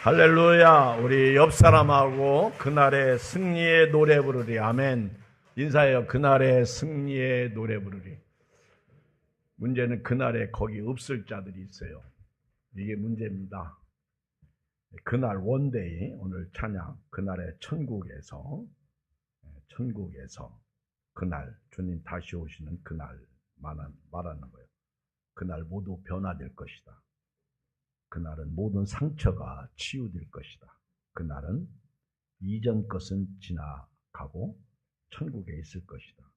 할렐루야. 우리 옆 사람하고 그날의 승리의 노래 부르리. 아멘. 인사해요. 그날의 승리의 노래 부르리. 문제는 그날에 거기 없을 자들이 있어요. 이게 문제입니다. 그날 원데이, 오늘 찬양, 그날의 천국에서 그날 주님 다시 오시는 그날 말하는 거예요. 그날 모두 변화될 것이다. 그날은 모든 상처가 치유될 것이다. 그날은 이전 것은 지나가고 천국에 있을 것이다.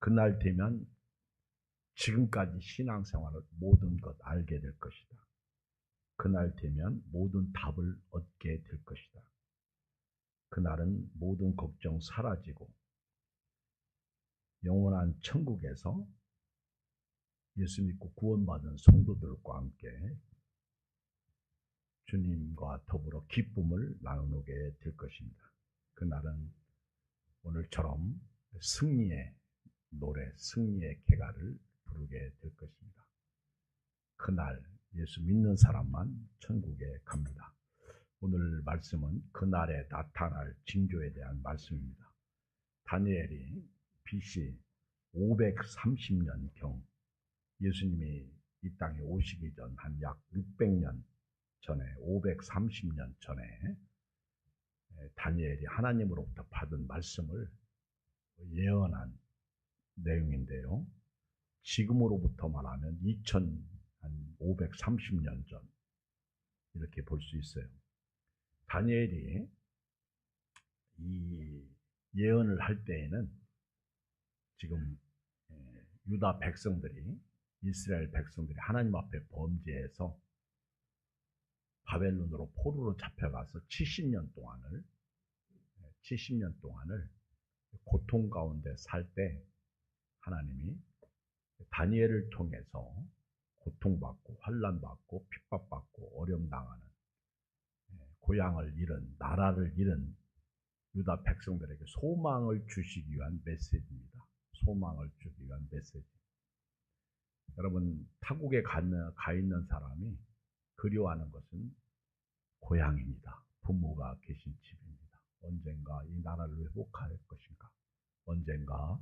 그날 되면 지금까지 신앙생활을 모든 것 알게 될 것이다. 그날 되면 모든 답을 얻게 될 것이다. 그날은 모든 걱정 사라지고 영원한 천국에서 예수 믿고 구원받은 성도들과 함께 주님과 더불어 기쁨을 나누게 될 것입니다. 그날은 오늘처럼 승리의 노래, 승리의 개가를 부르게 될 것입니다. 그날 예수 믿는 사람만 천국에 갑니다. 오늘 말씀은 그날에 나타날 징조에 대한 말씀입니다. 다니엘이 BC 530년경 예수님이 이 땅에 오시기 전 한 약 600년 전에 530년 전에 다니엘이 하나님으로부터 받은 말씀을 예언한 내용인데요. 지금으로부터 말하면 2530년 전 이렇게 볼 수 있어요. 다니엘이 이 예언을 할 때에는 지금 유다 백성들이 이스라엘 백성들이 하나님 앞에 범죄해서 바벨론으로 포로로 잡혀가서 70년 동안을 고통 가운데 살 때 하나님이 다니엘을 통해서 고통받고 환난받고 핍박받고 어려움당하는 고향을 잃은 나라를 잃은 유다 백성들에게 소망을 주시기 위한 메시지입니다. 소망을 주기 위한 메시지. 여러분 타국에 가 있는 사람이 그리워하는 것은 고향입니다. 부모가 계신 집입니다. 언젠가 이 나라를 회복할 것인가? 언젠가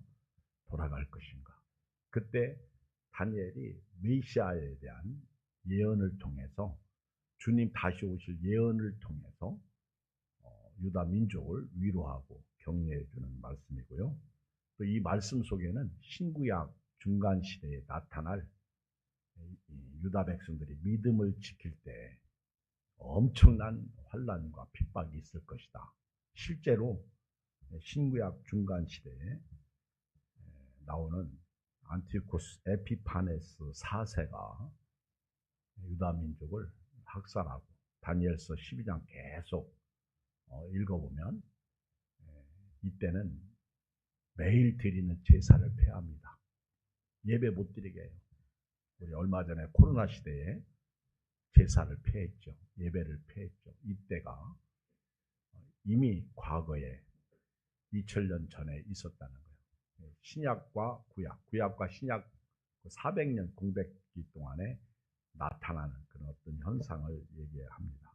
돌아갈 것인가? 그때 다니엘이 메시아에 대한 예언을 통해서 주님 다시 오실 예언을 통해서 유다 민족을 위로하고 격려해 주는 말씀이고요. 또 이 말씀 속에는 신구약 중간 시대에 나타날 유다 백성들이 믿음을 지킬 때 엄청난 환난과 핍박이 있을 것이다. 실제로 신구약 중간 시대에 나오는 안티오코스 에피파네스 4세가 유다 민족을 학살하고 다니엘서 12장 계속 읽어보면 이때는 매일 드리는 제사를 폐합니다. 예배 못 드리게 해요. 우리 얼마 전에 코로나 시대에 제사를 폐했죠. 예배를 폐했죠. 이때가 이미 과거에 2000년 전에 있었다는 거예요. 신약과 구약과 신약 400년 공백기 동안에 나타나는 그런 어떤 현상을 얘기합니다.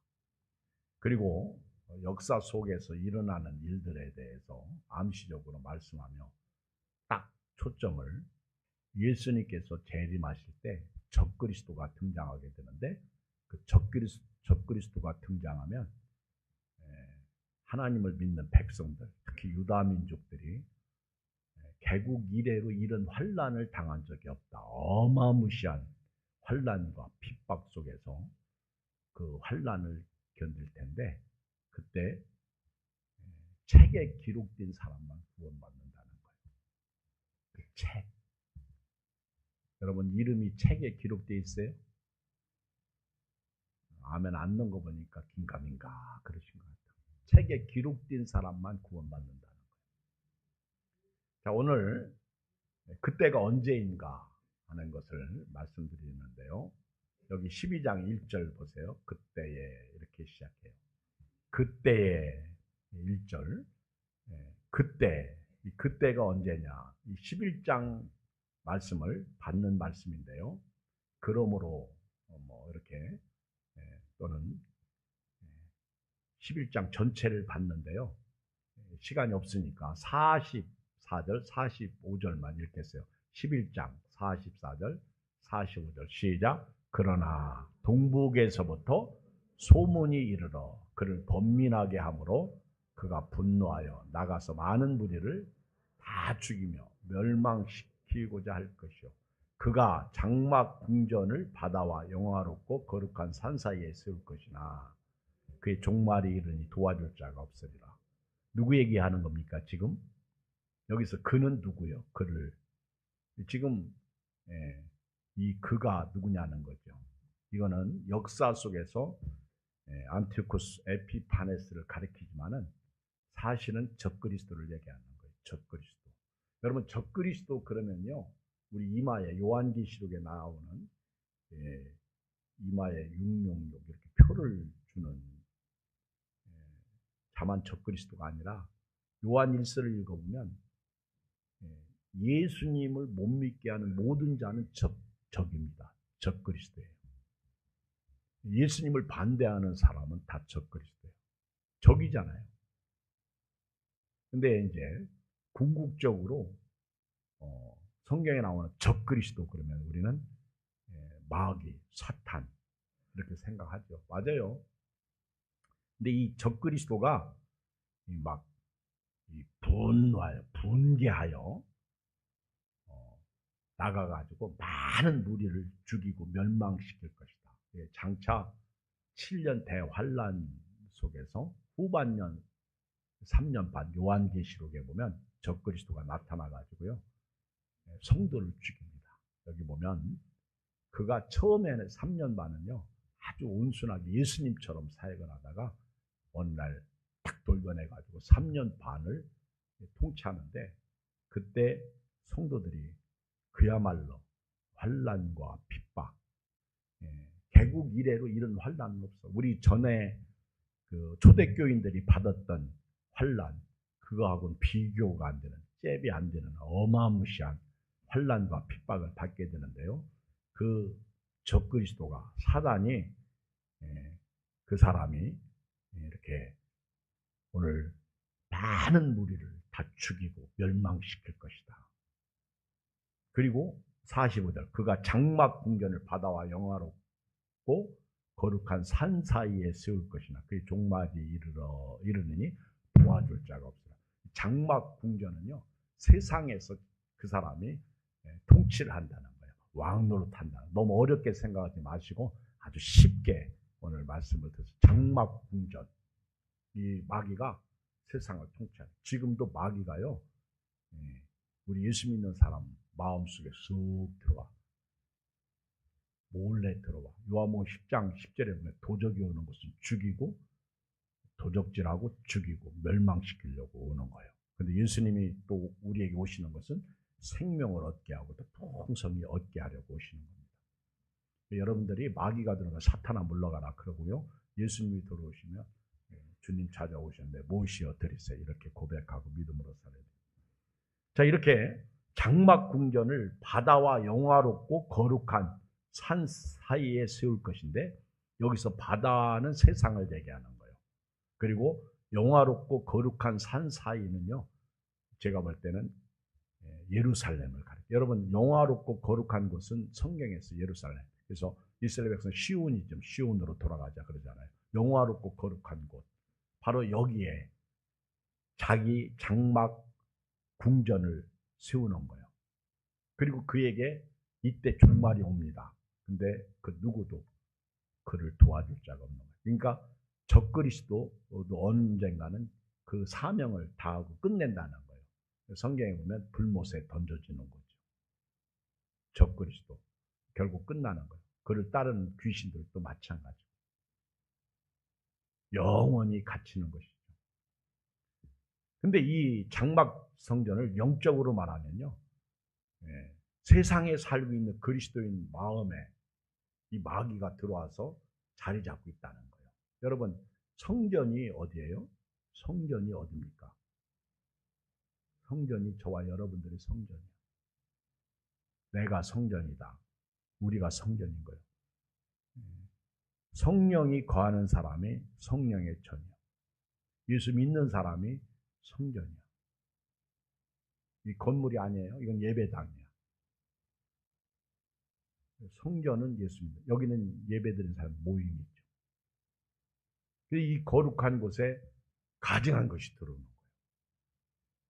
그리고 역사 속에서 일어나는 일들에 대해서 암시적으로 말씀하며 딱 초점을 예수님께서 재림하실 때 적그리스도가 등장하게 되는데 그 적그리스도가 등장하면 하나님을 믿는 백성들, 특히 유다 민족들이 개국 이래로 이런 환난을 당한 적이 없다. 어마무시한 환난과 핍박 속에서 그 환난을 견딜 텐데 그때 책에 기록된 사람만 구원받는다는 거예요. 그 책. 여러분 이름이 책에 기록되어 있어요? 아멘 안 넣은 거 보니까 긴가민가 그러신 것 같아요. 책에 기록된 사람만 구원받는다는 거예요. 자, 오늘 그때가 언제인가 하는 것을 말씀드리는데요. 여기 12장 1절 보세요. 그때에 이렇게 시작해요. 그때의 1절. 그때가 언제냐? 이 11장 말씀을 받는 말씀인데요. 그러므로 이렇게 또는 11장 전체를 봤는데요. 시간이 없으니까 44절, 45절만 읽겠어요. 11장 44절, 45절 시작. 그러나 동북에서부터 소문이 이르러 그를 번민하게 하므로 그가 분노하여 나가서 많은 무리를 다 죽이며 멸망시키고자 할 것이요. 그가 장막 궁전을 바다와 영화롭고 거룩한 산 사이에 세울 것이나 그의 종말이 이르니 도와줄 자가 없으리라. 누구 얘기하는 겁니까 지금? 여기서 그는 누구요? 그를. 지금 이 그가 누구냐는 거죠. 이거는 역사 속에서 안티오쿠스 에피파네스를 가리키지만은 사실은 적그리스도를 얘기하는 거예요. 적그리스도. 여러분 적그리스도 그러면요, 우리 이마에 요한계시록에 나오는 이마에 666 이렇게 표를 주는 다만 적그리스도가 아니라 요한 1서를 읽어보면 예수님을 못 믿게 하는 모든 자는 적입니다. 적그리스도예요. 예수님을 반대하는 사람은 다 적그리스도예요. 적이잖아요. 근데 이제 궁극적으로 성경에 나오는 적그리스도 그러면 우리는 마귀, 사탄 이렇게 생각하죠. 맞아요. 근데 이 적그리스도가 막 분노하여 분개하여 나가가지고 많은 무리를 죽이고 멸망시킬 것이다. 장차 7년 대환란 속에서 후반년 3년 반 요한계시록에 보면 적그리스도가 나타나가지고요 성도를 죽입니다. 여기 보면 그가 처음에는 3년 반은요 아주 온순하게 예수님처럼 사역을 하다가 어느 날 딱 돌변해가지고 3년 반을 통치하는데 그때 성도들이 그야말로 환란과 핍박, 개국 이래로 이런 환란은 없어. 우리 전에 그 초대교인들이 받았던 환란, 그거하고는 비교가 안 되는, 잽이 안 되는 어마무시한 환란과 핍박을 받게 되는데요. 그 적그리스도가 사단이 그 사람이 이렇게 오늘 많은 무리를 다 죽이고 멸망시킬 것이다. 그리고 45절 그가 장막 궁전을 바다와 영화롭고 거룩한 산 사이에 세울 것이나 그의 종말이 이르느니 도와줄 자가 없으라. 장막 궁전은요 세상에서 그 사람이 통치를 한다는 거예요. 왕노릇 한다. 너무 어렵게 생각하지 마시고 아주 쉽게 오늘 말씀을 드려서 장막 궁전, 이 마귀가 세상을 통치하는. 지금도 마귀가요 우리 예수 믿는 사람 마음속에 쑥 들어와. 몰래 들어와. 요한복음 10장 10절에 보면 도적이 오는 것은 죽이고 도적질하고 죽이고 멸망시키려고 오는 거예요. 근데 예수님이 또 우리에게 오시는 것은 생명을 얻게 하고 또 풍성히 얻게 하려고 오시는 겁니다. 여러분들이 마귀가 들어가 사탄아 물러가라 그러고요. 예수님이 들어오시면 주님 찾아오셨는데 무엇이여 드리세 이렇게 고백하고 믿음으로 살아야 돼요. 자, 이렇게 장막 궁전을 바다와 영화롭고 거룩한 산 사이에 세울 것인데 여기서 바다는 세상을 얘기하는 거예요. 그리고 영화롭고 거룩한 산 사이는요. 제가 볼 때는 예루살렘을 가리켜요. 여러분 영화롭고 거룩한 곳은 성경에서 예루살렘. 그래서 이스라엘 백성 시온으로 돌아가자 그러잖아요. 영화롭고 거룩한 곳. 바로 여기에 자기 장막 궁전을 세우는 거예요. 그리고 그에게 이때 종말이 옵니다. 근데 그 누구도 그를 도와줄 자가 없는 거예요. 그러니까 적그리스도도 언젠가는 그 사명을 다하고 끝낸다는 거예요. 성경에 보면 불못에 던져지는 거죠. 적그리스도 결국 끝나는 거예요. 그를 따르는 귀신들도 마찬가지고 영원히 갇히는 것이죠. 근데 이 장막 성전을 영적으로 말하면요, 세상에 살고 있는 그리스도인 마음에 이 마귀가 들어와서 자리 잡고 있다는 거예요. 여러분 성전이 어디예요? 성전이 어디입니까? 성전이 저와 여러분들의 성전이에요. 내가 성전이다. 우리가 성전인 거예요. 성령이 거하는 사람이 성령의 전이에요. 예수 믿는 사람이 성전이야. 이 건물이 아니에요. 이건 예배당이야. 성전은 예수입니다. 여기는 예배드리는 사람 모임이죠. 이 거룩한 곳에 가증한 것이 들어오는 거예요.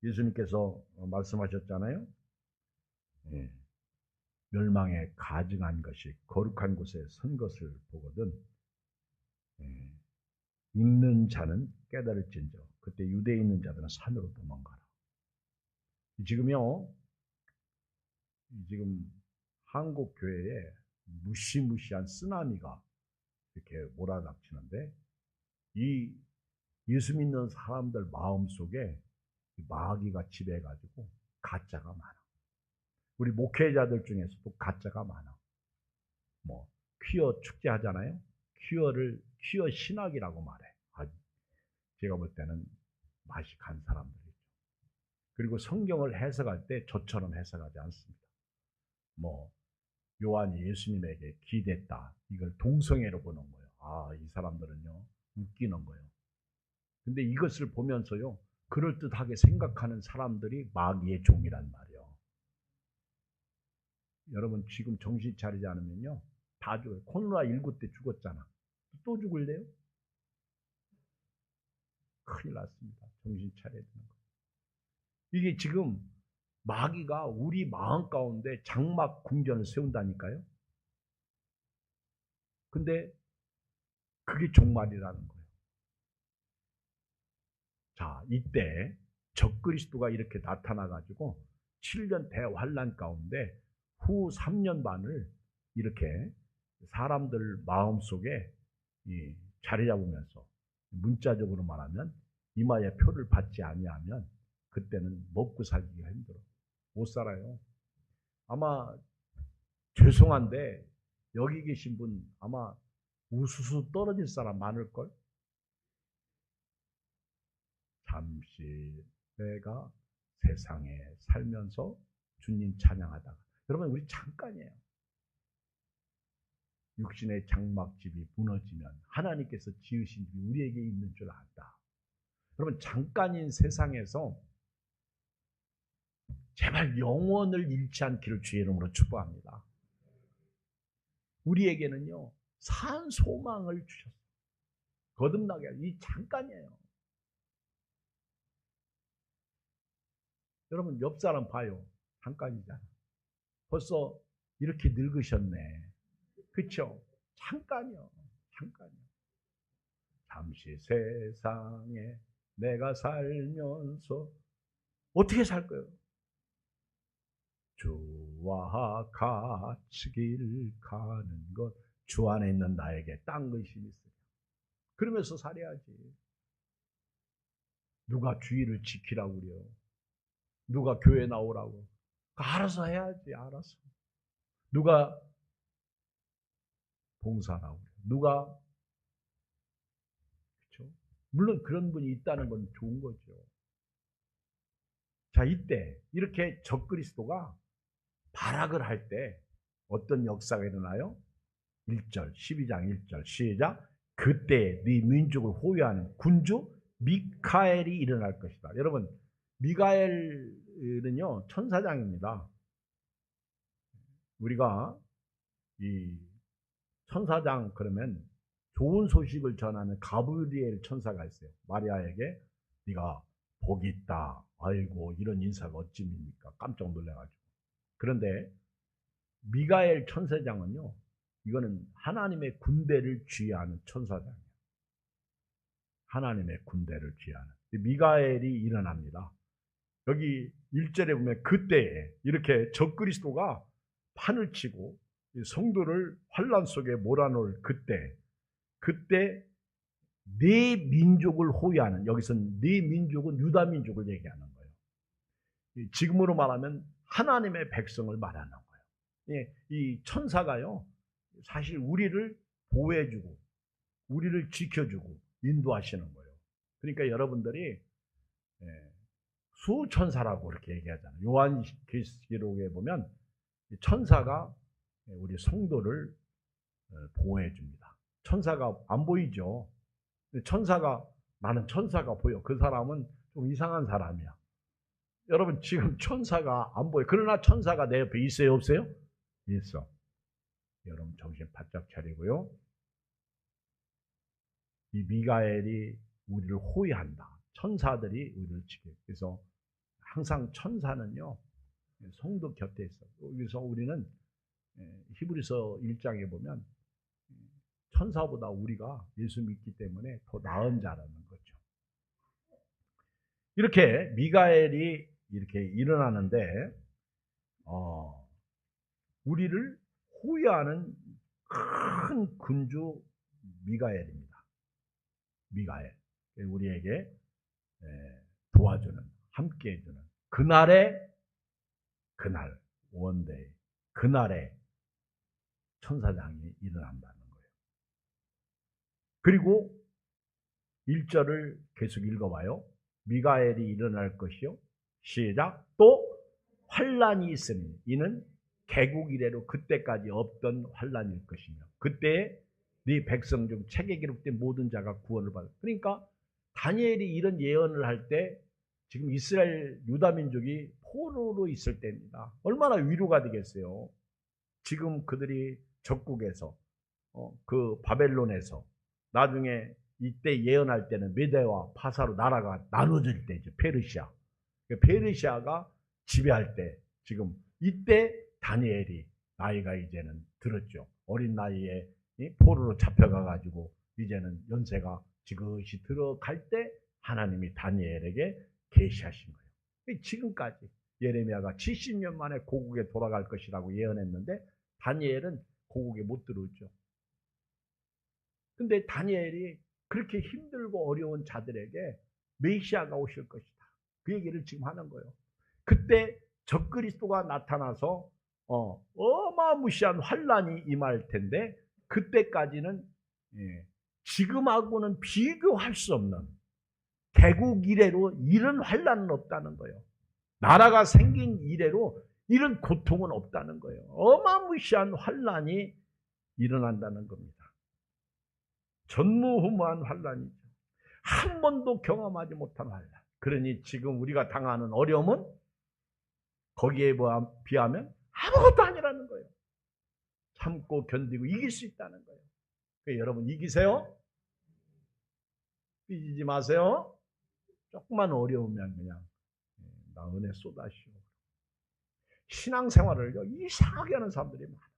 예수님께서 말씀하셨잖아요. 예. 멸망에 가증한 것이 거룩한 곳에 선 것을 보거든 읽는 자는 깨달을진저 그때 유대에 있는 자들은 산으로 도망가라. 지금요, 지금 한국 교회에 무시무시한 쓰나미가 이렇게 몰아닥치는데 이 예수 믿는 사람들 마음속에 마귀가 지배해가지고 가짜가 많아. 우리 목회자들 중에서도 가짜가 많아. 뭐 퀴어 축제 하잖아요. 퀴어 신학이라고 말해. 제가 볼 때는 맛이 간 사람들이죠. 그리고 성경을 해석할 때 저처럼 해석하지 않습니다. 뭐 요한이 예수님에게 기댔다. 이걸 동성애로 보는 거예요. 이 사람들은요 웃기는 거예요. 근데 이것을 보면서요 그럴듯하게 생각하는 사람들이 마귀의 종이란 말이에요. 여러분 지금 정신 차리지 않으면요 다 죽어요. 코로나19 때 죽었잖아. 또 죽을래요? 큰일 났습니다. 정신 차려야 되는 거예요. 이게 지금 마귀가 우리 마음 가운데 장막 궁전을 세운다니까요. 근데 그게 종말이라는 거예요. 자, 이때 적그리스도가 이렇게 나타나가지고 7년 대환란 가운데 후 3년 반을 이렇게 사람들 마음속에 자리 잡으면서 문자적으로 말하면 이마에 표를 받지 아니하면 그때는 먹고 살기가 힘들어. 못 살아요. 아마 죄송한데 여기 계신 분 아마 우수수 떨어질 사람 많을걸? 잠시 내가 세상에 살면서 주님 찬양하다가 여러분 우리 잠깐이에요. 육신의 장막집이 무너지면 하나님께서 지으신 집이 우리에게 있는 줄 안다. 여러분 잠깐인 세상에서 제발 영원을 잃지 않기를 주의 이름으로 축복합니다. 우리에게는요 산 소망을 주셨어요. 거듭나게 이 잠깐이에요. 여러분 옆 사람 봐요. 잠깐이잖아. 벌써 이렇게 늙으셨네. 그렇죠? 잠깐이요. 잠깐이요. 잠시 세상에 내가 살면서 어떻게 살 거예요? 주와 같이 길 가는 것 주 안에 있는 나에게 딴 것이 있어요. 그러면서 살아야지. 누가 주의를 지키라고 그래요? 누가 교회 나오라고? 알아서 해야지. 알아서. 누가 봉사라고 그래요? 누가 그렇죠? 물론 그런 분이 있다는 건 좋은 거죠. 자, 이때 이렇게 적그리스도가 발악을 할 때 어떤 역사가 일어나요? 1절, 12장 1절 시작. 그때 네 민족을 호위하는 군주 미카엘이 일어날 것이다. 여러분 미가엘은요 천사장입니다. 우리가 이 천사장 그러면 좋은 소식을 전하는 가브리엘 천사가 있어요. 마리아에게 네가 복이 있다. 아이고 이런 인사가 어찌입니까? 깜짝 놀라가지고. 그런데 미가엘 천사장은요. 이거는 하나님의 군대를 지휘하는 천사장이에요. 하나님의 군대를 지휘하는. 미가엘이 일어납니다. 여기 1절에 보면 그때에 이렇게 적그리스도가 판을 치고 성도를 환난 속에 몰아넣을 그때 네 민족을 호위하는, 여기서는 네 민족은 유다 민족을 얘기하는 거예요. 지금으로 말하면 하나님의 백성을 말하는 거예요. 이 천사가요 사실 우리를 보호해주고 우리를 지켜주고 인도하시는 거예요. 그러니까 여러분들이 수천사라고 그렇게 얘기하잖아요. 요한계시록에 보면 천사가 우리 성도를 보호해 줍니다. 천사가 안 보이죠. 천사가 나는 천사가 보여. 그 사람은 좀 이상한 사람이야. 여러분 지금 천사가 안 보여. 그러나 천사가 내 옆에 있어요, 없어요? 있어. 여러분 정신 바짝 차리고요. 이 미가엘이 우리를 호위한다. 천사들이 우리를 지켜요. 그래서 항상 천사는요, 성도 곁에 있어. 그래서 우리는 히브리서 1장에 보면 천사보다 우리가 예수 믿기 때문에 더 나은 자라는 거죠. 이렇게 미가엘이 이렇게 일어나는데 우리를 호위하는 큰 군주 미가엘입니다. 미가엘. 우리에게 도와주는, 함께 해주는 그날 원데이, 그날에 천사장이 일어난다는 거예요. 그리고 1절을 계속 읽어봐요. 미가엘이 일어날 것이요. 시작. 또 환란이 있으니 이는 개국 이래로 그때까지 없던 환란일 것이며 그때에 네 백성 중 책에 기록된 모든 자가 구원을 받을. 그러니까 다니엘이 이런 예언을 할 때 지금 이스라엘 유다민족이 포로로 있을 때입니다. 얼마나 위로가 되겠어요. 지금 그들이 적국에서 그 바벨론에서 나중에 이때 예언할 때는 메대와 파사로 나라가 나눠질 때죠. 페르시아. 페르시아가 지배할 때 지금 이때 다니엘이 나이가 이제는 들었죠. 어린 나이에 포로로 잡혀가가지고 이제는 연세가 지그시 들어갈 때 하나님이 다니엘에게 계시하신 거예요. 지금까지 예레미야가 70년 만에 고국에 돌아갈 것이라고 예언했는데 다니엘은 고국에 못 들어오죠. 근데 다니엘이 그렇게 힘들고 어려운 자들에게 메시아가 오실 것이다. 그 얘기를 지금 하는 거예요. 그때 적그리스도가 나타나서 어마무시한 환란이 임할 텐데 그때까지는 지금하고는 비교할 수 없는 개국 이래로 이런 환란은 없다는 거예요. 나라가 생긴 이래로 이런 고통은 없다는 거예요. 어마무시한 환란이 일어난다는 겁니다. 전무후무한 환란이죠. 한 번도 경험하지 못한 환란. 그러니 지금 우리가 당하는 어려움은 거기에 비하면 아무것도 아니라는 거예요. 참고 견디고 이길 수 있다는 거예요. 그러니까 여러분 이기세요. 삐지지 마세요. 조금만 어려우면 그냥 나 은혜 쏟아시오. 신앙생활을 이상하게 하는 사람들이 많아요.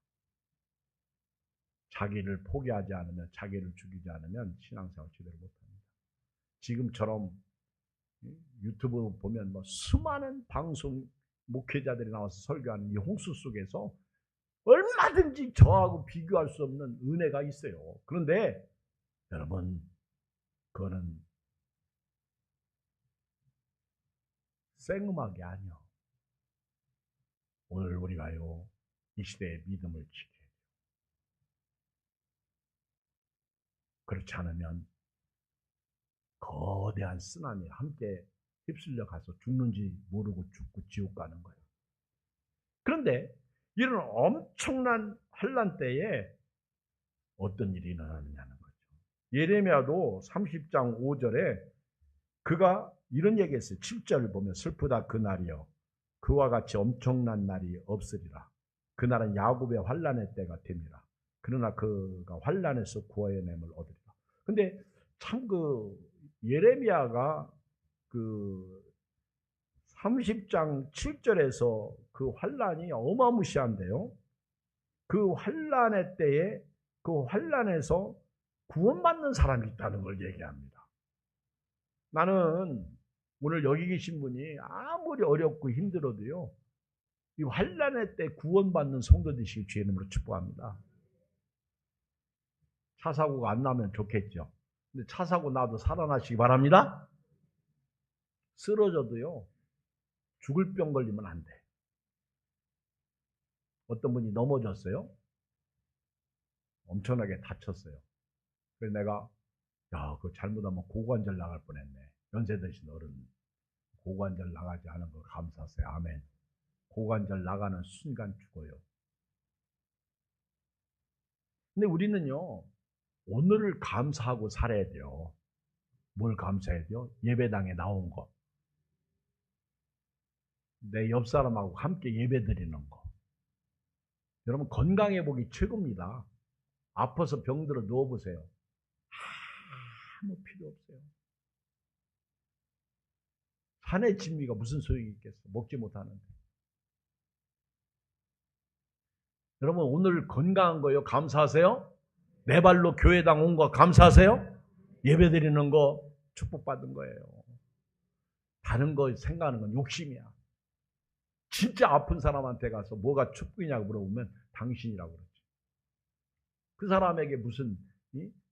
자기를 포기하지 않으면, 자기를 죽이지 않으면 신앙생활 제대로 못합니다. 지금처럼 유튜브 보면 수많은 방송 목회자들이 나와서 설교하는 이 홍수 속에서 얼마든지 저하고 비교할 수 없는 은혜가 있어요. 그런데 여러분 그거는 생음악이 아니요. 오늘 우리가요 이 시대의 믿음을 지켜야 돼요. 그렇지 않으면 거대한 쓰나미에 함께 휩쓸려 가서 죽는지 모르고 죽고 지옥 가는 거예요. 그런데 이런 엄청난 환란 때에 어떤 일이 일어나느냐는 거죠. 예레미야도 30장 5절에 그가 이런 얘기했어요. 7절을 보면 슬프다 그날이여 그와 같이 엄청난 날이 없으리라. 그날은 야곱의 환란의 때가 됨이라. 그러나 그가 환란에서 구원의 얻으리라. 근데 참 예레미야가 30장 7절에서 그 환란이 어마무시한데요. 그 환란의 때에 그 환란에서 구원받는 사람이 있다는 걸 얘기합니다. 나는 오늘 여기 계신 분이 아무리 어렵고 힘들어도요. 이 환란의 때 구원받는 성도 되시길 주의 이름으로 축복합니다. 차 사고가 안 나면 좋겠죠. 근데 차 사고 나도 살아나시기 바랍니다. 쓰러져도요. 죽을 병 걸리면 안 돼. 어떤 분이 넘어졌어요. 엄청나게 다쳤어요. 그래서 내가 그거 잘못하면 고관절 나갈 뻔했네. 연세 드신 어른 고관절 나가지 않은 거 감사하세요. 아멘. 고관절 나가는 순간 죽어요. 근데 우리는요. 오늘을 감사하고 살아야 돼요. 뭘 감사해야 돼요? 예배당에 나온 거. 내 옆 사람하고 함께 예배 드리는 거. 여러분 건강해 보기 최고입니다. 아파서 병들어 누워보세요. 아무 필요 없어요. 산의 진미가 무슨 소용이 있겠어. 먹지 못하는데. 여러분 오늘 건강한 거요. 감사하세요. 내 발로 교회당 온 거 감사하세요. 예배 드리는 거 축복받은 거예요. 다른 거 생각하는 건 욕심이야. 진짜 아픈 사람한테 가서 뭐가 축복이냐고 물어보면 당신이라고 그러지. 그 사람에게 무슨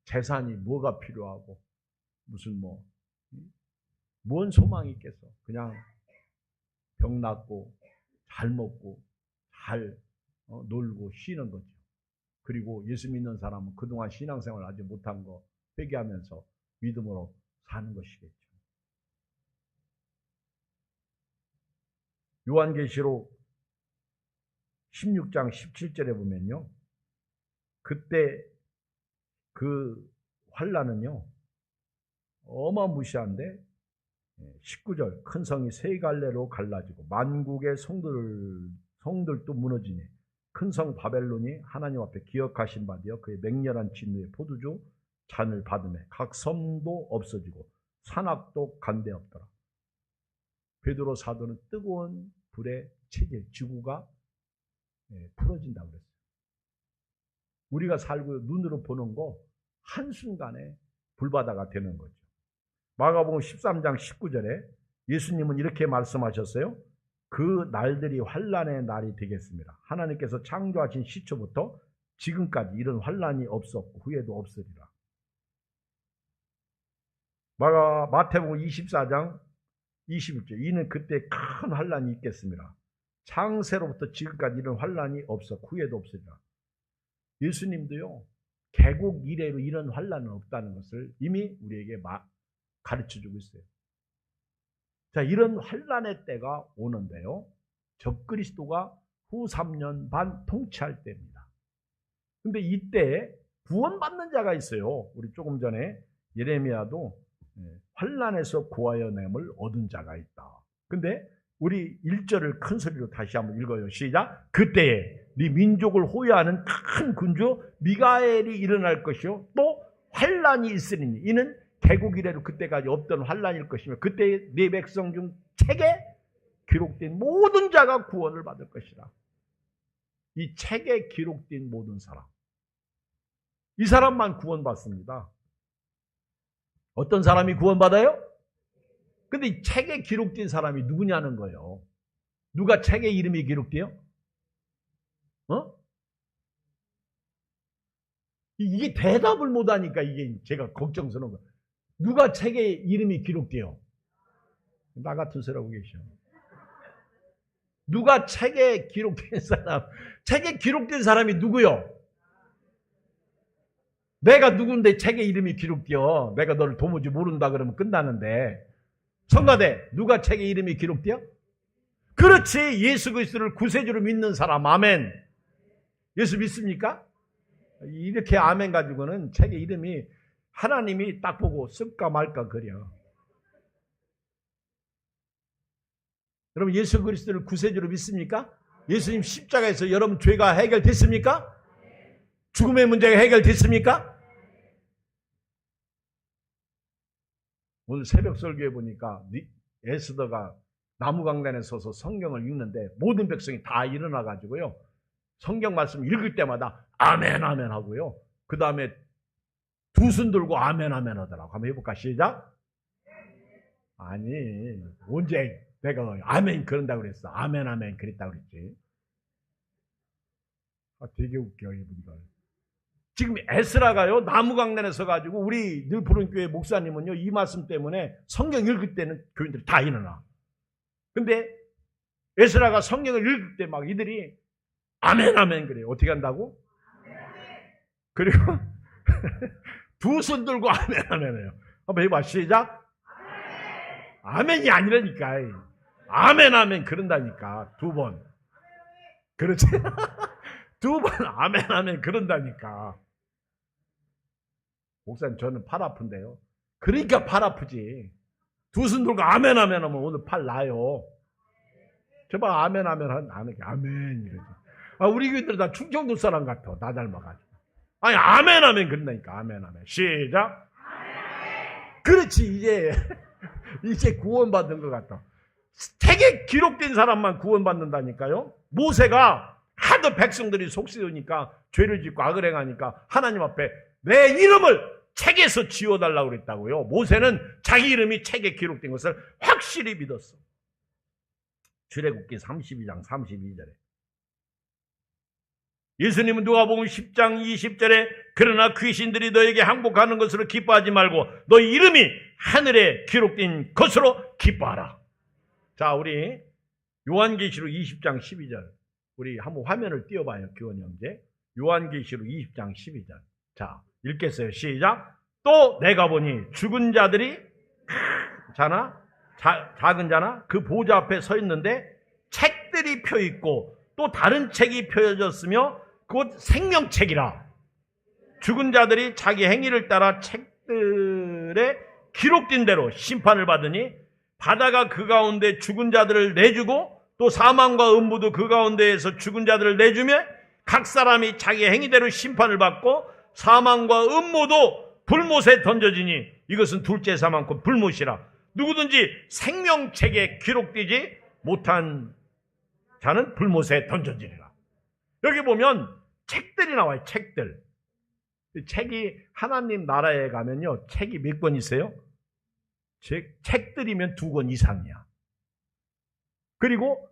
재산이 뭐가 필요하고 무슨 뭔 소망이 있겠어. 그냥 병 낫고 잘 먹고 잘 놀고 쉬는 거죠. 그리고 예수 믿는 사람은 그동안 신앙생활 아직 못한 거 회개하면서 믿음으로 사는 것이겠죠. 요한계시록 16장 17절에 보면요. 그때 그 환난은요. 어마무시한데 19절 큰 성이 세 갈래로 갈라지고 만국의 성들도 무너지니 큰 성 바벨론이 하나님 앞에 기억하신 바 되어 그의 맹렬한 진노의 포도주 잔을 받으며 각 섬도 없어지고 산악도 간데 없더라. 베드로 사도는 뜨거운 불의 체질, 지구가 풀어진다고 그랬어요. 우리가 살고 눈으로 보는 거 한순간에 불바다가 되는 거죠. 마가복음 13장 19절에 예수님은 이렇게 말씀하셨어요. 그 날들이 환난의 날이 되겠습니다. 하나님께서 창조하신 시초부터 지금까지 이런 환난이 없었고 후에도 없으리라. 마태복음 24장 21절 이는 그때 큰 환난이 있겠습니다. 창세로부터 지금까지 이런 환난이 없었고 후에도 없으리라. 예수님도요. 개국 이래로 이런 환난은 없다는 것을 이미 우리에게 가르쳐주고 있어요. 자, 이런 환난의 때가 오는데요. 적그리스도가 후 3년 반 통치할 때입니다. 근데 이때 구원받는 자가 있어요. 우리 조금 전에 예레미야도 환난에서 구하여 냄을 얻은 자가 있다. 근데 우리 1절을 큰 소리로 다시 한번 읽어요. 시작. 그때에 네 민족을 호위하는 큰 군주 미가엘이 일어날 것이요. 또 환난이 있으리니 이는 개국 이래로 그때까지 없던 환난일 것이며 그때 네 백성 중 책에 기록된 모든 자가 구원을 받을 것이라. 이 책에 기록된 모든 사람. 이 사람만 구원받습니다. 어떤 사람이 구원받아요? 근데 이 책에 기록된 사람이 누구냐는 거예요. 누가 책에 이름이 기록돼요? 이게 대답을 못하니까 이게 제가 걱정스러운 거예요. 누가 책에 이름이 기록돼요? 나 같은 소리하고 계셔. 누가 책에 기록된 사람? 책에 기록된 사람이 누구요? 내가 누군데 책에 이름이 기록돼요? 내가 너를 도무지 모른다 그러면 끝나는데. 성가대, 누가 책에 이름이 기록돼요? 그렇지. 예수 그리스도를 구세주로 믿는 사람. 아멘. 예수 믿습니까? 이렇게 아멘 가지고는 책에 이름이 하나님이 딱 보고 쓸까 말까 그려. 여러분 예수 그리스도를 구세주로 믿습니까? 예수님 십자가에서 여러분 죄가 해결됐습니까? 죽음의 문제가 해결됐습니까? 오늘 새벽 설교에 보니까 에스더가 나무강단에 서서 성경을 읽는데 모든 백성이 다 일어나가지고요. 성경 말씀 읽을 때마다 아멘 아멘 하고요. 그 다음에 두 손 들고 아멘 아멘 하더라고. 한번 해볼까? 시작. 아니 언제 내가 아멘 그런다고 그랬어. 아멘 아멘 그랬다고 그랬지. 되게 웃겨 이분들. 지금 에스라가요 나무강단에 서가지고 우리 늘 보는 교회 목사님은요 이 말씀 때문에 성경 읽을 때는 교인들이 다 일어나. 근데 에스라가 성경을 읽을 때 막 이들이 아멘 아멘 그래요. 어떻게 한다고? 그리고 두 손 들고 아멘 아멘 해요. 한번 해봐. 시작. 아멘이 아니라니까. 아멘 아멘 그런다니까. 두 번. 그렇지? 두 번 아멘 아멘 그런다니까. 목사님 저는 팔 아픈데요. 그러니까 팔 아프지. 두 손 들고 아멘 아멘 하면 오늘 팔 나요. 제발 아멘 아멘 안 해. 아멘 이러지. 우리 교인들 다 충청도 사람 같아. 나 닮아가지고. 아니 아멘 아멘 그런다니까. 아멘 아멘. 시작. 그렇지. 이제 구원받은 것 같다. 책에 기록된 사람만 구원받는다니까요. 모세가 하도 백성들이 속쓰니까 죄를 짓고 악을 행하니까 하나님 앞에 내 이름을 책에서 지워달라고 그랬다고요. 모세는 자기 이름이 책에 기록된 것을 확실히 믿었어. 출애굽기 32장 32절에 예수님은 누가복음 10장 20절에 그러나 귀신들이 너에게 항복하는 것으로 기뻐하지 말고 너희 이름이 하늘에 기록된 것으로 기뻐하라. 자, 우리 요한계시록 20장 12절 우리 한번 화면을 띄워봐요. 교원 형제. 요한계시록 20장 12절. 자, 읽겠어요. 시작. 또 내가 보니 죽은 자들이 작은 자나 그 보좌 앞에 서 있는데 책들이 펴 있고 또 다른 책이 펴졌으며 곧 생명책이라. 죽은 자들이 자기 행위를 따라 책들에 기록된 대로 심판을 받으니 바다가 그 가운데 죽은 자들을 내주고 또 사망과 음부도 그 가운데에서 죽은 자들을 내주며 각 사람이 자기 행위대로 심판을 받고 사망과 음모도 불못에 던져지니 이것은 둘째 사망 곧 불못이라. 누구든지 생명책에 기록되지 못한 자는 불못에 던져지리라. 여기 보면 책들이 나와요. 책들. 책이 하나님 나라에 가면요. 책이 몇 권 있어요? 책들이면 2권 이상이야. 그리고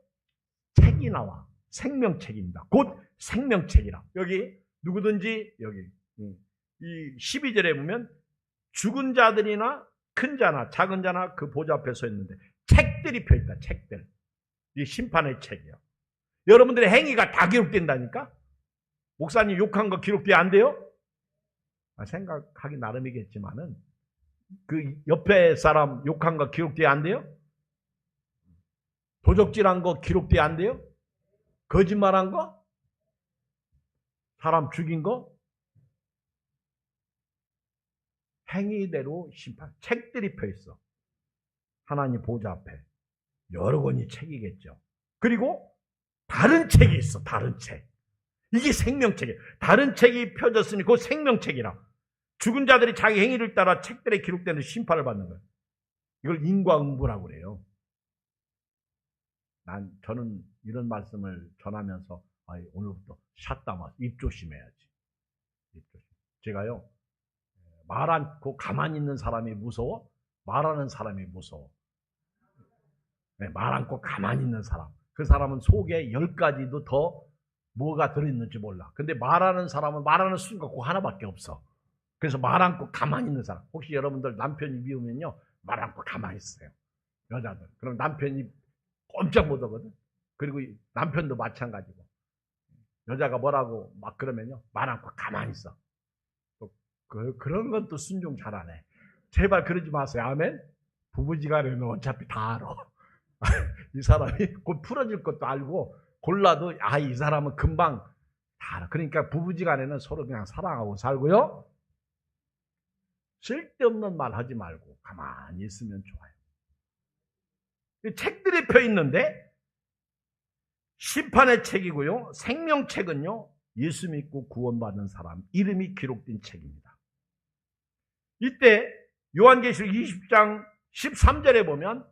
책이 나와. 생명책입니다. 곧 생명책이라. 여기 누구든지 여기 이 12절에 보면 죽은 자들이나 큰 자나 작은 자나 그 보좌 앞에 서 있는데 책들이 펴있다. 책들. 이 심판의 책이야. 여러분들의 행위가 다 기록된다니까? 목사님 욕한 거 기록돼 안 돼요? 생각하기 나름이겠지만은 그 옆에 사람 욕한 거 기록돼 안 돼요? 도적질한 거 기록돼 안 돼요? 거짓말한 거? 사람 죽인 거? 행위대로 심판. 책들이 펴 있어. 하나님 보좌 앞에. 여러 권이 책이겠죠. 그리고 다른 책이 있어. 다른 책. 이게 생명책이에요. 다른 책이 펴졌으니 그 생명책이라. 죽은 자들이 자기 행위를 따라 책들에 기록되는 심판을 받는 거예요. 이걸 인과응보라고 그래요. 저는 이런 말씀을 전하면서 오늘부터 샷다마 입 조심해야지. 제가요. 말 않고 가만히 있는 사람이 무서워? 말하는 사람이 무서워. 말 않고 가만히 있는 사람. 그 사람은 속에 10가지도 더 뭐가 들어있는지 몰라. 근데 말하는 사람은 말하는 순간 그 하나밖에 없어. 그래서 말 않고 가만히 있는 사람. 혹시 여러분들 남편이 미우면요. 말 않고 가만히 있어요. 여자들. 그럼 남편이 꼼짝 못 하거든. 그리고 남편도 마찬가지고. 여자가 뭐라고 막 그러면요. 말 않고 가만히 있어. 그런 건 또 순종 잘하네. 제발 그러지 마세요. 아멘? 부부지간에는 어차피 다 알아. 이 사람이 곧 풀어질 것도 알고 골라도 이 사람은 금방 다 알아. 그러니까 부부지간에는 서로 그냥 사랑하고 살고요. 쓸데없는 말 하지 말고 가만히 있으면 좋아요. 책들이 펴 있는데 심판의 책이고요. 생명책은요. 예수 믿고 구원받은 사람 이름이 기록된 책입니다. 이때 요한계시록 20장 13절에 보면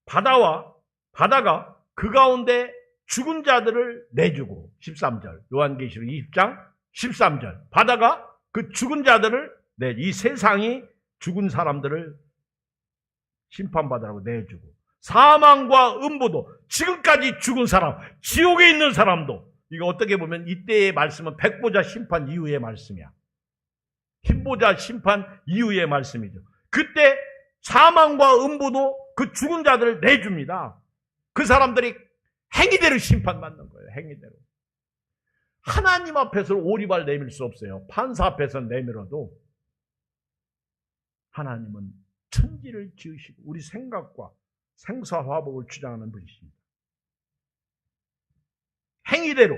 바다가 그 가운데 죽은 자들을 내주고 13절 요한계시록 20장 13절 바다가 그 죽은 자들을 이 세상이 죽은 사람들을 심판받으라고 내주고 사망과 음부도 지금까지 죽은 사람 지옥에 있는 사람도 이거 어떻게 보면 이때의 말씀은 백보자 심판 이후의 말씀이야. 흰보자 심판 이후의 말씀이죠. 그때 사망과 음부도 그 죽은 자들을 내줍니다. 그 사람들이 행위대로 심판받는 거예요. 행위대로. 하나님 앞에서는 오리발 내밀 수 없어요. 판사 앞에서는 내밀어도 하나님은 천지를 지으시고 우리 생각과 생사화복을 주장하는 분이십니다. 행위대로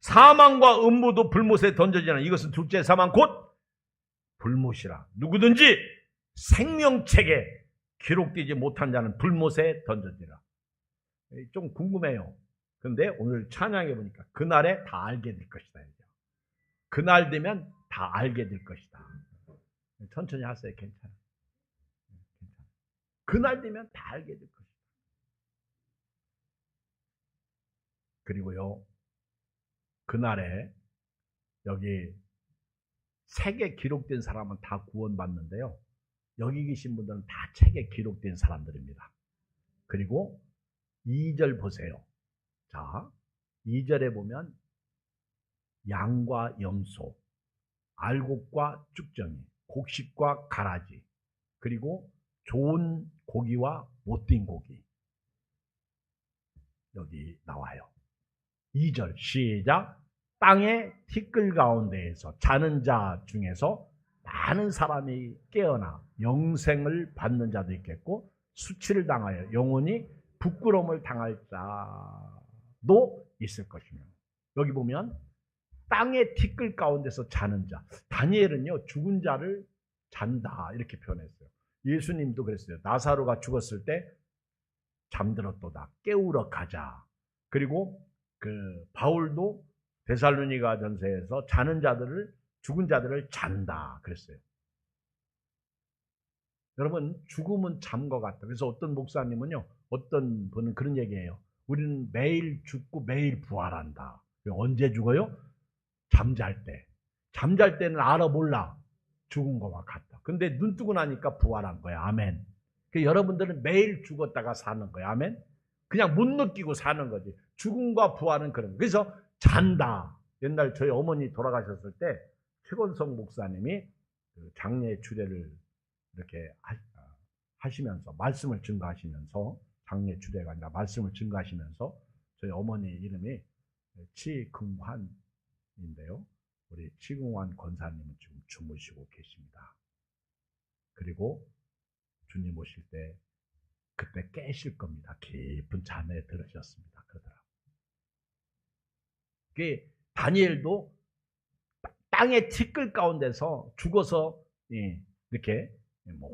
사망과 음부도 불못에 던져지는 이것은 둘째 사망 곧 불못이라. 누구든지 생명책에 기록되지 못한 자는 불못에 던져지라. 좀 궁금해요. 근데 오늘 찬양해 보니까 그날에 다 알게 될 것이다. 그날 되면 다 알게 될 것이다. 천천히 하세요. 괜찮아요. 그날 되면 다 알게 될 것이다. 그리고요, 그날에 여기 책에 기록된 사람은 다 구원받는데요. 여기 계신 분들은 다 책에 기록된 사람들입니다. 그리고 2절 보세요. 자, 2절에 보면 양과 염소, 알곡과 쭉정이, 곡식과 가라지, 그리고 좋은 고기와 못된 고기. 여기 나와요. 2절 시작. 땅의 티끌 가운데에서 자는 자 중에서 많은 사람이 깨어나 영생을 받는 자도 있겠고 수치를 당하여 영원히 부끄러움을 당할 자도 있을 것이며. 여기 보면 땅의 티끌 가운데서 자는 자. 다니엘은요, 죽은 자를 잔다 이렇게 표현했어요. 예수님도 그랬어요. 나사로가 죽었을 때 잠들었도다. 깨우러 가자. 그리고 바울도 데살로니가 전서에서 자는 자들을, 죽은 자들을 잔다 그랬어요. 여러분, 죽음은 잠과 같다. 그래서 어떤 목사님은요, 어떤 분은 그런 얘기해요. 우리는 매일 죽고 매일 부활한다. 언제 죽어요? 잠잘 때. 잠잘 때는 알아 몰라. 죽은 것과 같다. 근데 눈 뜨고 나니까 부활한 거야. 아멘. 그러니까 여러분들은 매일 죽었다가 사는 거야. 아멘. 그냥 못 느끼고 사는 거지. 죽음과 부활은 그런 거예요. 그래서 잔다. 옛날 저희 어머니 돌아가셨을 때 최건성 목사님이 장례 주례를 이렇게 하시면서, 말씀을 증거하시면서, 장례 주례가 아니라 말씀을 증거하시면서 저희 어머니 이름이 치긍환인데요. 우리 치긍환 권사님은 지금 주무시고 계십니다. 그리고 주님 오실 때 그때 깨실 겁니다. 깊은 잠에 들으셨습니다. 그러더라고요. 다니엘도 땅의 티끌 가운데서 죽어서 이렇게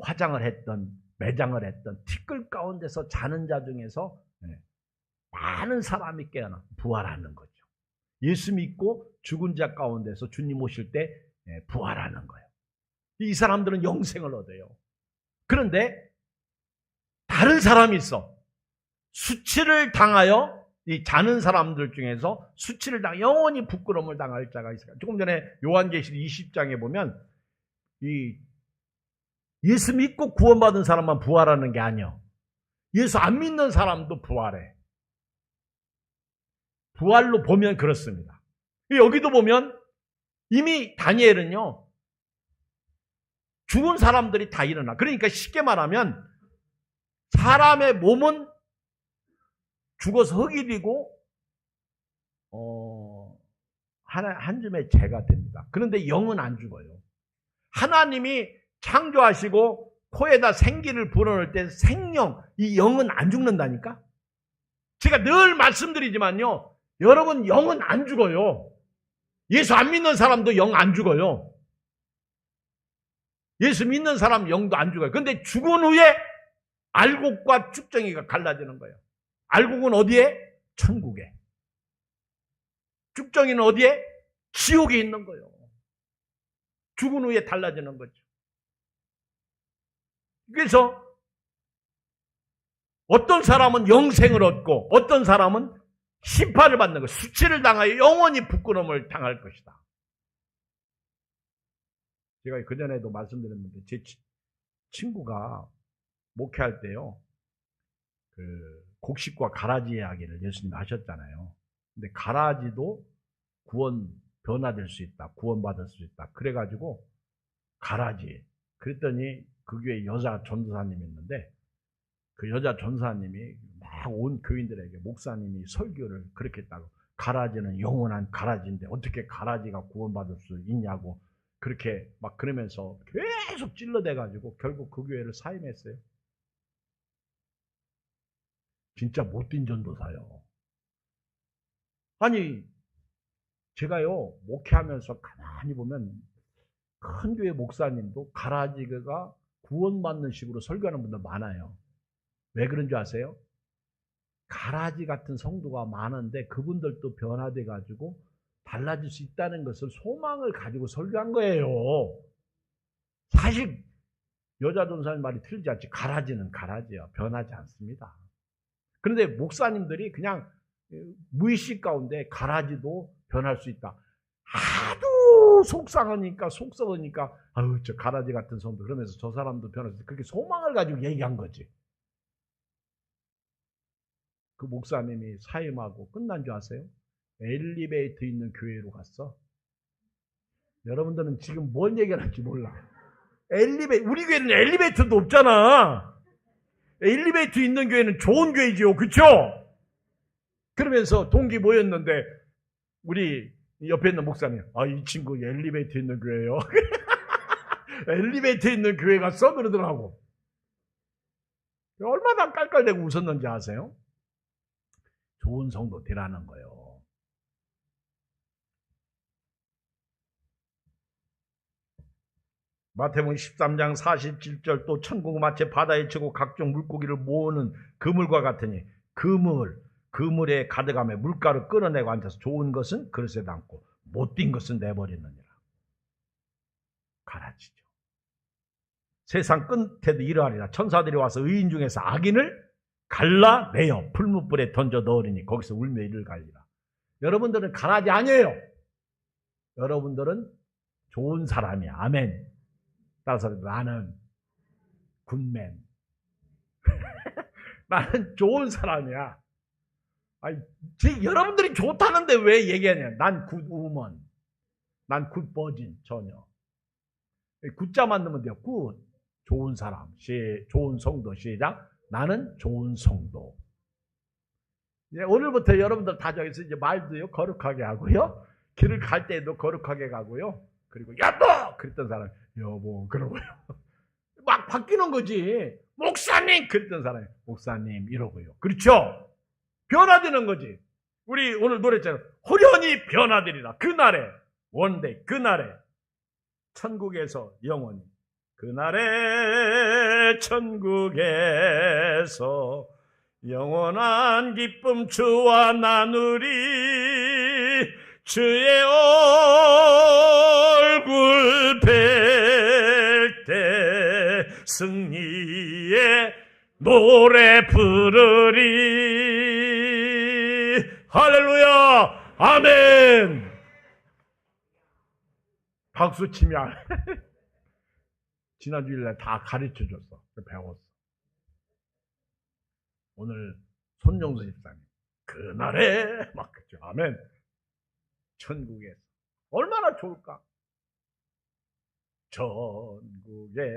화장을 했던, 매장을 했던 티끌 가운데서 자는 자 중에서 많은 사람이 깨어나 부활하는 거죠. 예수 믿고 죽은 자 가운데서 주님 오실 때 부활하는 거예요. 이 사람들은 영생을 얻어요. 그런데 다른 사람이 있어. 수치를 당하여, 이 자는 사람들 중에서 수치를 당하여 영원히 부끄러움을 당할 자가 있어요. 조금 전에 요한계시록 20장에 보면 이 예수 믿고 구원받은 사람만 부활하는 게 아니에요. 예수 안 믿는 사람도 부활해. 부활로 보면 그렇습니다. 여기도 보면 이미 다니엘은요, 죽은 사람들이 다 일어나. 그러니까 쉽게 말하면 사람의 몸은 죽어서 흙이 되고 한 줌의 재가 됩니다. 그런데 영은 안 죽어요. 하나님이 창조하시고 코에다 생기를 불어넣을 때 생명, 이 영은 안 죽는다니까? 제가 늘 말씀드리지만요, 여러분, 영은 안 죽어요. 예수 안 믿는 사람도 영 안 죽어요. 예수 믿는 사람 영도 안 죽어요. 근데 죽은 후에 알곡과 쭉정이가 갈라지는 거예요. 알곡은 어디에? 천국에. 쭉정이는 어디에? 지옥에 있는 거예요. 죽은 후에 달라지는 거죠. 그래서 어떤 사람은 영생을 얻고 어떤 사람은 심판을 받는 것, 수치를 당하여 영원히 부끄러움을 당할 것이다. 제가 그전에도 말씀드렸는데 제 친구가 목회할 때요, 곡식과 가라지 이야기를 예수님이 하셨잖아요. 근데 가라지도 변화될 수 있다, 구원받을 수 있다. 그래가지고 가라지, 그랬더니 그 교회 여자 전도사님이 있는데 그 여자 전도사님이 막 온 교인들에게 목사님이 설교를 그렇게 했다고, 가라지는 영원한 가라지인데 어떻게 가라지가 구원받을 수 있냐고 그렇게 막 그러면서 계속 찔러대가지고 결국 그 교회를 사임했어요. 진짜 못된 전도사요. 아니, 제가요, 목회하면서 가만히 보면 큰 교회 목사님도 가라지가 구원받는 식으로 설교하는 분들 많아요. 왜 그런 줄 아세요? 가라지 같은 성도가 많은데 그분들도 변화돼 가지고 달라질 수 있다는 것을 소망을 가지고 설교한 거예요. 사실 여자 전사님 말이 틀리지 않지. 가라지는 가라지야. 변하지 않습니다. 그런데 목사님들이 그냥 무의식 가운데 가라지도 변할 수 있다. 하도 속상하니까 아유 저 가라지 같은 성도 그러면서 저 사람도 변할 수 있다. 그렇게 소망을 가지고 얘기한 거지. 그 목사님이 사임하고 끝난 줄 아세요? 엘리베이터 있는 교회로 갔어. 여러분들은 지금 뭔 얘기를 할지 몰라. 우리 교회는 엘리베이터도 없잖아. 엘리베이터 있는 교회는 좋은 교회지요. 그쵸? 그러면서 동기 모였는데 우리 옆에 있는 목사님, 이 친구 엘리베이터 있는 교회예요. 엘리베이터 있는 교회 갔어? 그러더라고. 얼마나 깔깔대고 웃었는지 아세요? 좋은 성도 되라는 거예요. 마태복음 13장 47절 또 천국 마치 바다에 치고 각종 물고기를 모으는 그물과 같으니 그물에 가득함에 물가를 끌어내고 앉아서 좋은 것은 그릇에 담고 못된 것은 내버리느니라. 가라지죠. 세상 끝에도 이러하리라. 천사들이 와서 의인 중에서 악인을 갈라내어 풀무불에 던져 넣으리니 거기서 울며 이를 갈리라. 여러분들은 가라지 아니에요. 여러분들은 좋은 사람이야. 아멘. 따라서 나는 굿맨. 나는 좋은 사람이야. 여러분들이 좋다는데 왜 얘기하냐. 난 굿우먼. 난 굿버진. 전혀. 굿자만 넣으면 돼요. 굿. 좋은 사람. 좋은 성도. 시작. 나는 좋은 성도. 이제 오늘부터 여러분들 다 저기서 이제 말도요 거룩하게 하고요. 길을 갈 때도 거룩하게 가고요. 그리고 여보! 그랬던 사람 여보 그러고요. 막 바뀌는 거지. 목사님! 그랬던 사람이 목사님 이러고요. 그렇죠? 변화되는 거지. 우리 오늘 노래했잖아요. 호련히 변화되리라. 그날에 원데이 그날에 천국에서 영원히 그날에 천국에서 영원한 기쁨 주와 나누리 주의 얼굴 뵐 때 승리의 노래 부르리. 할렐루야. 아멘. 박수 치면 지난 주일날 다 가르쳐줬어. 배웠어. 오늘 손정수 집사님 그날에 막 그죠. 아멘. 천국에서 얼마나 좋을까. 천국에서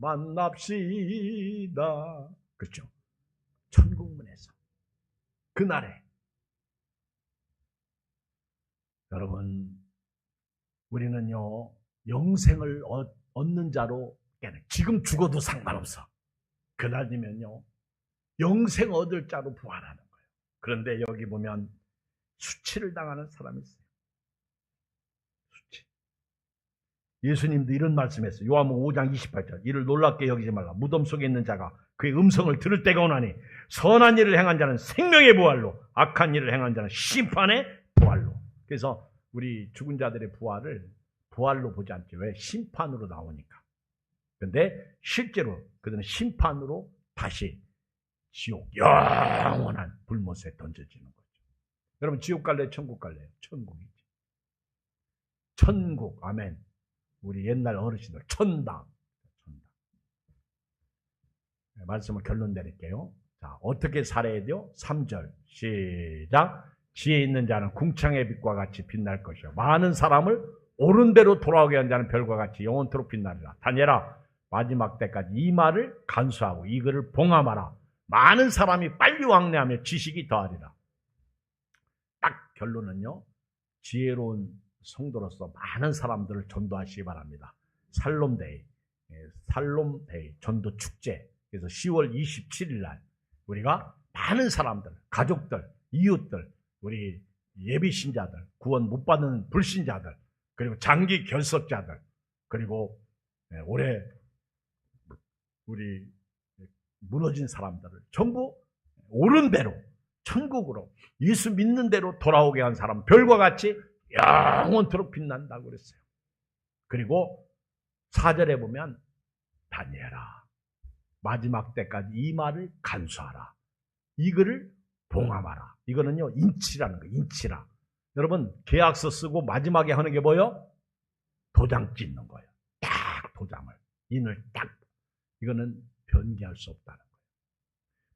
만납시다. 그렇죠. 천국문에서 그날에 여러분 우리는요 영생을 얻는 자로 지금 죽어도 상관없어. 그날 되면요 영생 얻을 자로 부활하는 거예요. 그런데 여기 보면 수치를 당하는 사람이 있어요. 수치. 예수님도 이런 말씀했어요. 요한복음 5장 28절. 이를 놀랍게 여기지 말라. 무덤 속에 있는 자가 그의 음성을 들을 때가 오나니 선한 일을 행한 자는 생명의 부활로 악한 일을 행한 자는 심판의 부활로. 그래서 우리 죽은 자들의 부활을 부활로 보지 않죠. 왜? 심판으로 나오니까. 그런데 실제로 그들은 심판으로 다시 지옥 영원한 불못에 던져지는 거죠. 여러분 지옥 갈래요? 천국 갈래요? 천국이지. 천국. 아멘. 우리 옛날 어르신들 천당. 말씀을 결론 내릴게요. 자, 어떻게 살아야 돼요? 3절 시작. 지혜 있는 자는 궁창의 빛과 같이 빛날 것이요 많은 사람을 옳은 대로 돌아오게 한 자는 별과 같이 영원토록 빛나리라. 다니엘아 마지막 때까지 이 말을 간수하고 이 글을 봉함하라. 많은 사람이 빨리 왕래하며 지식이 더하리라. 딱 결론은요. 지혜로운 성도로서 많은 사람들을 전도하시기 바랍니다. 살롬데이 전도 축제. 그래서 10월 27일 날 우리가 많은 사람들, 가족들, 이웃들, 우리 예비 신자들, 구원 못 받는 불신자들, 그리고 장기 결석자들, 그리고 올해 우리 무너진 사람들을 전부 옳은 대로 천국으로 예수 믿는 대로 돌아오게 한 사람 별과 같이 영원토록 빛난다고 그랬어요. 그리고 4절에 보면 다니엘아 마지막 때까지 이 말을 간수하라. 이거를 봉함하라. 이거는요 인치라는 거예요. 인치라. 여러분 계약서 쓰고 마지막에 하는 게 뭐예요? 도장 찍는 거예요. 딱 도장을 인을 딱. 이거는 변개할 수 없다는 거예요.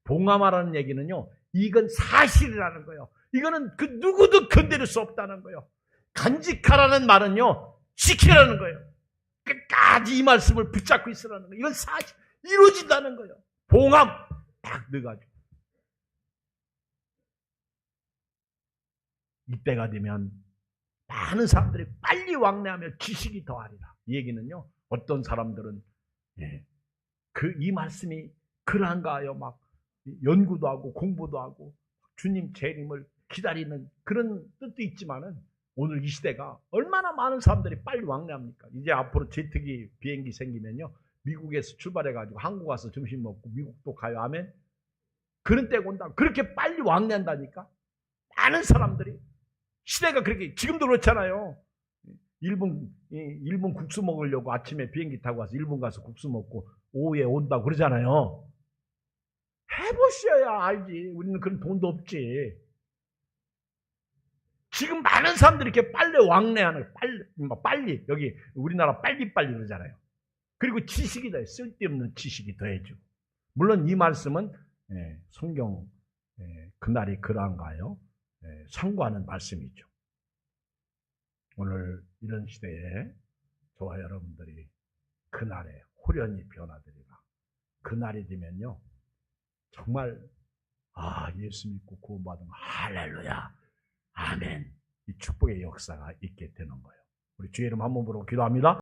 봉함하라는 얘기는요 이건 사실이라는 거예요. 이거는 그 누구도 건드릴 수 없다는 거예요. 간직하라는 말은요 지키라는 거예요. 끝까지 이 말씀을 붙잡고 있으라는 거예요. 이건 사실 이루어진다는 거예요. 봉함 딱 넣어가지고 이때가 되면 많은 사람들이 빨리 왕래하며 지식이 더하리라. 이 얘기는요 어떤 사람들은 이 말씀이 그러한가 하여 막 연구도 하고 공부도 하고 주님 재림을 기다리는 그런 뜻도 있지만은 오늘 이 시대가 얼마나 많은 사람들이 빨리 왕래합니까? 이제 앞으로 제트기 비행기 생기면요 미국에서 출발해가지고 한국 와서 점심 먹고 미국도 가요. 아멘. 그런 때가 온다. 그렇게 빨리 왕래한다니까. 많은 사람들이 시대가 그렇게 지금도 그렇잖아요. 일본 국수 먹으려고 아침에 비행기 타고 와서 일본 가서 국수 먹고 오후에 온다고 그러잖아요. 해보셔야 알지. 우리는 그런 돈도 없지. 지금 많은 사람들이 이렇게 빨리 왕래하는 빨리 여기 우리나라 빨리빨리 그러잖아요. 그리고 지식이 더해. 쓸데없는 지식이 더해지고. 물론 이 말씀은 성경 그날이 그러한가요? 상고하는 말씀이죠. 오늘 이런 시대에 저와 여러분들이 그날에 호련히 변화되리라. 그날이 되면요 정말 예수 믿고 구원받은 할렐루야 아멘 이 축복의 역사가 있게 되는 거예요. 우리 주의 이름 한번 부르고 기도합니다.